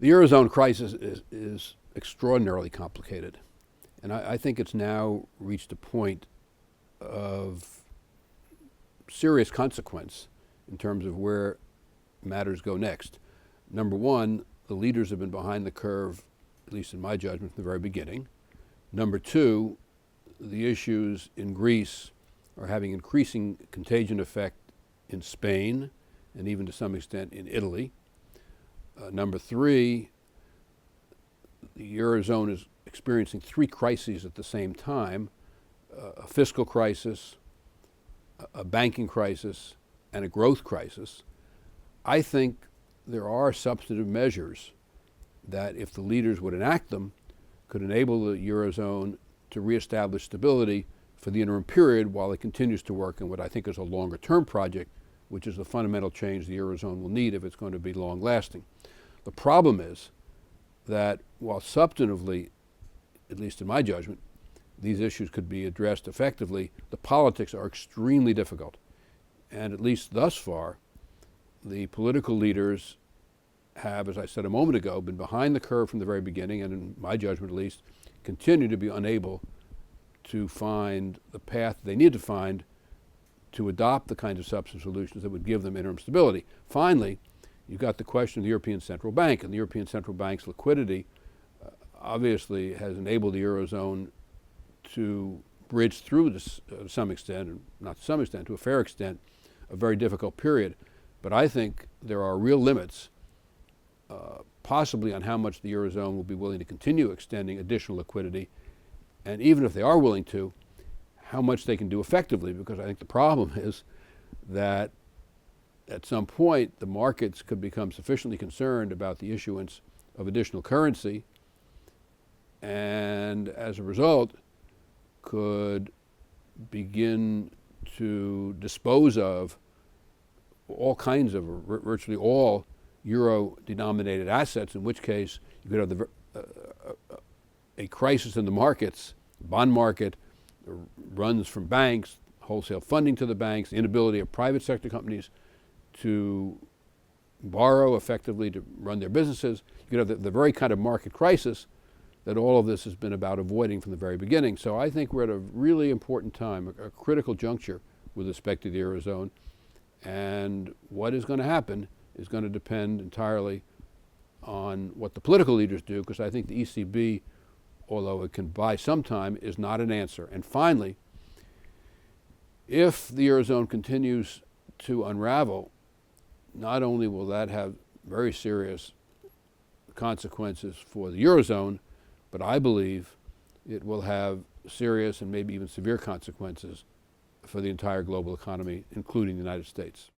The Eurozone crisis is extraordinarily complicated. And I think it's now reached a point of serious consequence in terms of where matters go next. Number one, the leaders have been behind the curve, at least in my judgment, from the very beginning. Number two, the issues in Greece are having increasing contagion effect in Spain and even to some extent in Italy. Number three, the Eurozone is experiencing three crises at the same time, a fiscal crisis, a banking crisis, and a growth crisis. I think there are substantive measures that, if the leaders would enact them, could enable the Eurozone to reestablish stability for the interim period while it continues to work in what I think is a longer term project, which is the fundamental change the Eurozone will need if it's going to be long lasting. The problem is that while substantively, at least in my judgment, these issues could be addressed effectively, the politics are extremely difficult. And at least thus far, the political leaders have, as I said a moment ago, been behind the curve from the very beginning, and in my judgment at least, continue to be unable to find the path they need to find to adopt the kinds of substantive solutions that would give them interim stability. Finally, you've got the question of the European Central Bank, and the European Central Bank's liquidity obviously has enabled the Eurozone to bridge through this to some extent, and not to some extent, to a fair extent, a very difficult period. But I think there are real limits, possibly on how much the Eurozone will be willing to continue extending additional liquidity, and even if they are willing to, how much they can do effectively, because I think the problem is that at some point the markets could become sufficiently concerned about the issuance of additional currency, and as a result could begin to dispose of all kinds of, virtually all, euro-denominated assets, in which case you could have a crisis in the markets. The bond market runs from banks, wholesale funding to the banks, the inability of private sector companies to borrow effectively to run their businesses. You could have the very kind of market crisis that all of this has been about avoiding from the very beginning. So I think we're at a really important time, a critical juncture with respect to the Eurozone. And what is going to happen is going to depend entirely on what the political leaders do, because I think the ECB, although it can buy some time, is not an answer. And finally, if the Eurozone continues to unravel, not only will that have very serious consequences for the Eurozone, but I believe it will have serious and maybe even severe consequences for the entire global economy, including the United States.